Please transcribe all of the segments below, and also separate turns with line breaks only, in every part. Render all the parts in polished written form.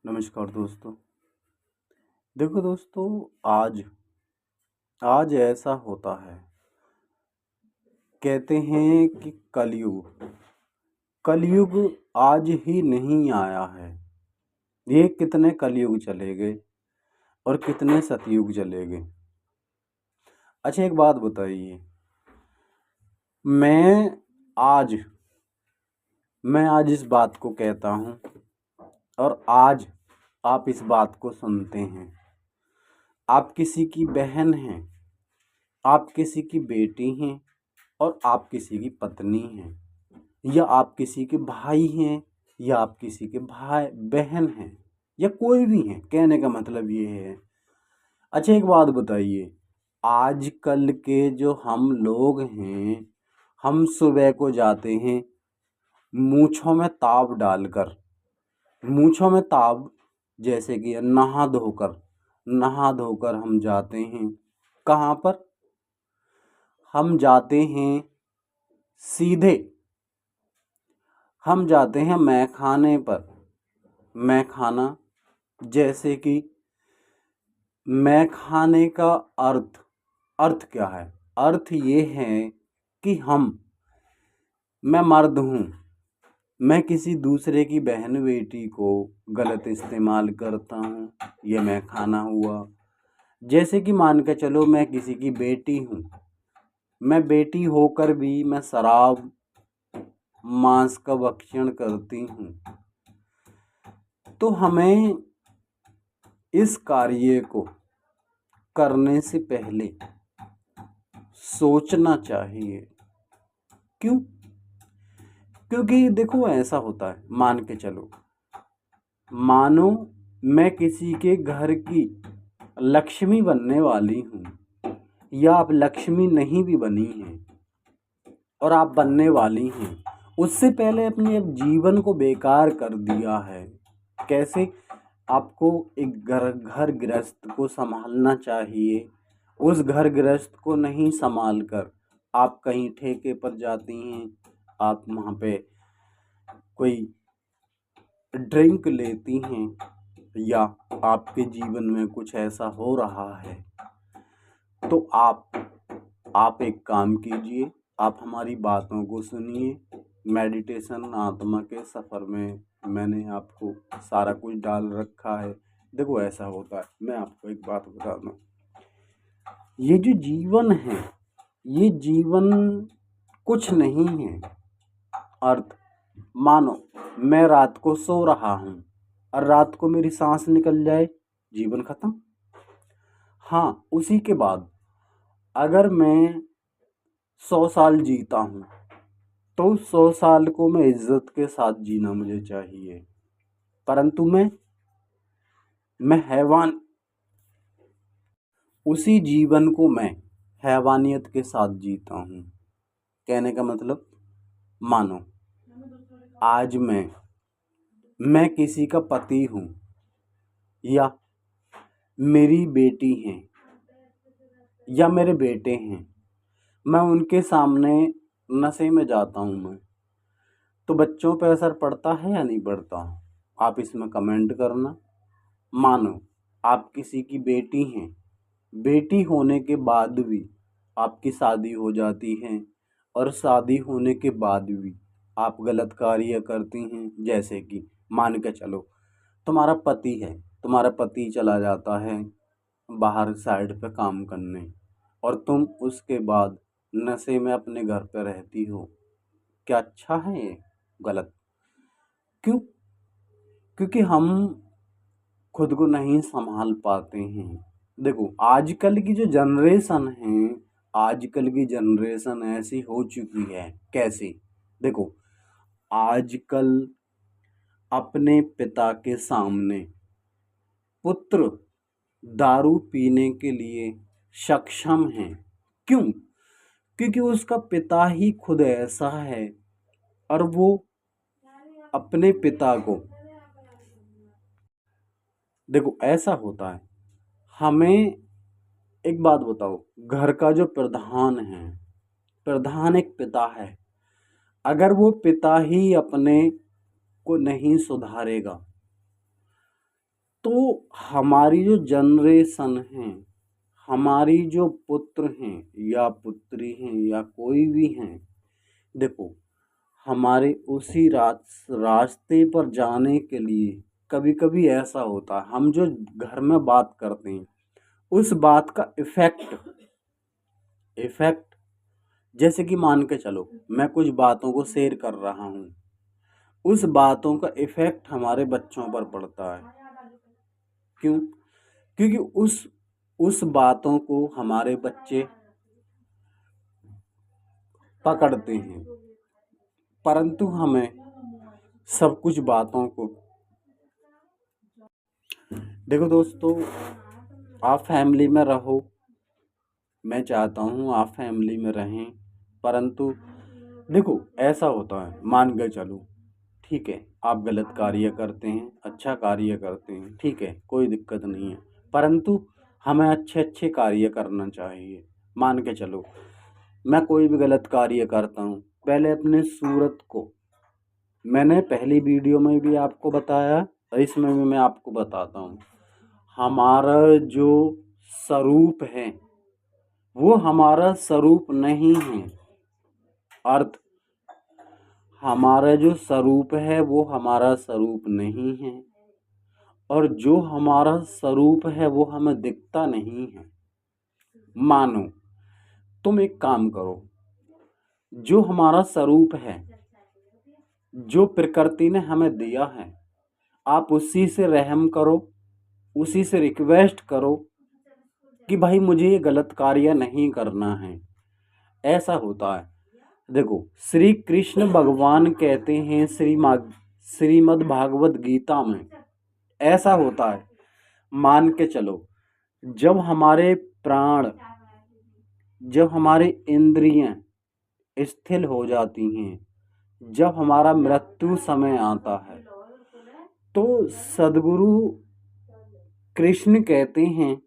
नमस्कार दोस्तों। देखो दोस्तों, आज आज ऐसा होता है। कहते हैं कि कलयुग आज ही नहीं आया है। ये कितने कलयुग चले गए और कितने सतयुग चले गए। अच्छा, एक बात बताइए। मैं आज मैं आज इस बात को कहता हूँ और आज आप इस बात को सुनते हैं। आप किसी की बहन हैं, आप किसी की बेटी हैं और आप किसी की पत्नी हैं, या आप किसी के भाई हैं, या आप किसी के भाई बहन हैं, या कोई भी हैं। कहने का मतलब ये है। अच्छा, एक बात बताइए। आजकल के जो हम लोग हैं, हम सुबह को जाते हैं मूँछों में ताव डालकर, मूँछों में ताव, जैसे कि नहा धोकर हम जाते हैं। कहाँ पर? हम जाते हैं सीधे, हम जाते हैं मैखाने पर। मैखाना, जैसे कि मैखाने का अर्थ क्या है? अर्थ ये है कि मैं मर्द हूँ, मैं किसी दूसरे की बहन बेटी को गलत इस्तेमाल करता हूँ, ये मैखाना हुआ। जैसे कि मान के चलो मैं किसी की बेटी हूँ, मैं बेटी होकर भी मैं शराब मांस का भक्षण करती हूँ, तो हमें इस कार्य को करने से पहले सोचना चाहिए। क्यों? क्योंकि देखो, ऐसा होता है। मान के चलो, मानो मैं किसी के घर की लक्ष्मी बनने वाली हूँ, या आप लक्ष्मी नहीं भी बनी हैं और आप बनने वाली हैं, उससे पहले अपने अब जीवन को बेकार कर दिया है। कैसे? आपको एक घर गृहस्थ को संभालना चाहिए। उस घर गृहस्थ को नहीं संभाल कर आप कहीं ठेके पर जाती हैं, आप वहाँ पे कोई ड्रिंक लेती हैं, या आपके जीवन में कुछ ऐसा हो रहा है, तो आप एक काम कीजिए। आप हमारी बातों को सुनिए। मेडिटेशन आत्मा के सफ़र में मैंने आपको सारा कुछ डाल रखा है। देखो, ऐसा होता है। मैं आपको एक बात बता दूँ, ये जो जीवन है, ये जीवन कुछ नहीं है। अर्थ, मानो मैं रात को सो रहा हूँ और रात को मेरी सांस निकल जाए, जीवन खत्म। हाँ, उसी के बाद अगर मैं 100 साल जीता हूँ, तो 100 साल को मैं इज्जत के साथ जीना मुझे चाहिए। परंतु मैं हैवान, उसी जीवन को मैं हैवानियत के साथ जीता हूँ। कहने का मतलब, मानो आज मैं किसी का पति हूँ, या मेरी बेटी हैं, या मेरे बेटे हैं, मैं उनके सामने नशे में जाता हूँ मैं, तो बच्चों पे असर पड़ता है या नहीं पड़ता? आप इसमें कमेंट करना। मानो आप किसी की बेटी हैं, बेटी होने के बाद भी आपकी शादी हो जाती है, और शादी होने के बाद भी आप गलत कार्य करती हैं। जैसे कि मान के चलो, तुम्हारा पति है, तुम्हारा पति चला जाता है बाहर साइड पे काम करने, और तुम उसके बाद नशे में अपने घर पे रहती हो। क्या अच्छा है ये? गलत। क्यों? क्योंकि हम खुद को नहीं संभाल पाते हैं। देखो, आजकल की जनरेशन ऐसी हो चुकी है। कैसे? देखो, आजकल अपने पिता के सामने पुत्र दारू पीने के लिए सक्षम है। क्यों? क्योंकि उसका पिता ही खुद ऐसा है, और वो अपने पिता को, देखो ऐसा होता है। हमें एक बात बताओ, घर का जो प्रधान है, प्रधान एक पिता है। अगर वो पिता ही अपने को नहीं सुधारेगा, तो हमारी जो जनरेशन है, हमारी जो पुत्र हैं या पुत्री हैं या कोई भी हैं, देखो हमारे उसी रास्ते पर जाने के लिए कभी कभी ऐसा होता है, हम जो घर में बात करते हैं उस बात का इफेक्ट जैसे कि मान के चलो मैं कुछ बातों को शेयर कर रहा हूँ, उस बातों का इफेक्ट हमारे बच्चों पर पड़ता है। क्यों? क्योंकि उस बातों को हमारे बच्चे पकड़ते हैं, परंतु हमें सब कुछ बातों को, देखो दोस्तों, आप फैमिली में रहो, मैं चाहता हूँ आप फैमिली में रहें, परंतु देखो ऐसा होता है, मान के चलो ठीक है आप गलत कार्य करते हैं, अच्छा कार्य करते हैं, ठीक है कोई दिक्कत नहीं है, परंतु हमें अच्छे अच्छे कार्य करना चाहिए। मान के चलो मैं कोई भी गलत कार्य करता हूँ, पहले अपने सूरत को, मैंने पहली वीडियो में भी आपको बताया और इसमें भी मैं आपको बताता हूँ, हमारा जो स्वरूप है वो हमारा स्वरूप नहीं है। अर्थ, हमारा जो स्वरूप है वो हमारा स्वरूप नहीं है, और जो हमारा स्वरूप है वो हमें दिखता नहीं है। मानो तुम एक काम करो, जो हमारा स्वरूप है, जो प्रकृति ने हमें दिया है, आप उसी से रहम करो, उसी से रिक्वेस्ट करो कि भाई मुझे ये गलत कार्य नहीं करना है। ऐसा होता है। देखो श्री कृष्ण भगवान कहते हैं श्रीमद् भागवत गीता में, ऐसा होता है, मान के चलो जब हमारे प्राण, जब हमारे इंद्रियां स्थिर हो जाती हैं, जब हमारा मृत्यु समय आता है, तो सद्गुरु कृष्ण कहते हैं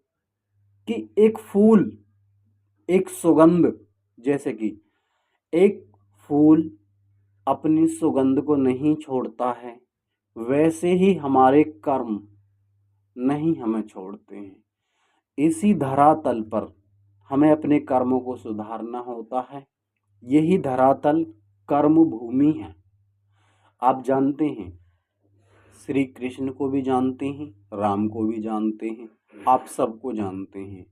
कि एक फूल, एक सुगंध, जैसे कि एक फूल अपनी सुगंध को नहीं छोड़ता है, वैसे ही हमारे कर्म नहीं हमें छोड़ते हैं। इसी धरातल पर हमें अपने कर्मों को सुधारना होता है। यही धरातल कर्म भूमि है। आप जानते हैं, श्री कृष्ण को भी जानते हैं, राम को भी जानते हैं, आप सबको जानते हैं।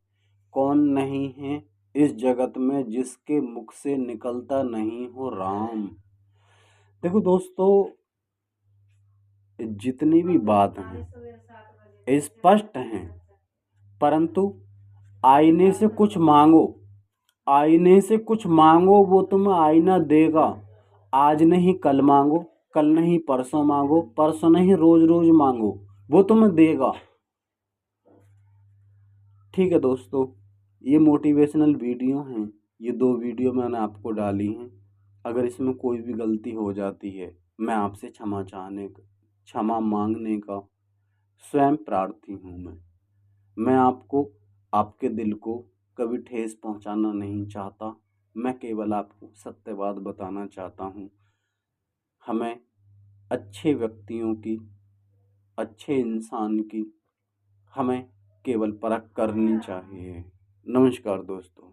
कौन नहीं है इस जगत में जिसके मुख से निकलता नहीं हो राम। देखो दोस्तों, जितनी भी बात हैं स्पष्ट हैं, परंतु आईने से कुछ मांगो, आईने से कुछ मांगो वो तुम्हें आईना देगा। आज नहीं कल मांगो, कल नहीं परसों मांगो, परसों नहीं रोज रोज मांगो, वो तुम्हें देगा। ठीक है दोस्तों, ये मोटिवेशनल वीडियो हैं, ये 2 वीडियो मैंने आपको डाली हैं। अगर इसमें कोई भी गलती हो जाती है, मैं आपसे क्षमा मांगने का स्वयं प्रार्थी हूँ। मैं आपको, आपके दिल को कभी ठेस पहुँचाना नहीं चाहता। मैं केवल आपको सत्यवाद बताना चाहता हूँ। हमें अच्छे व्यक्तियों की, अच्छे इंसान की हमें केवल परख करनी चाहिए। नमस्कार दोस्तों।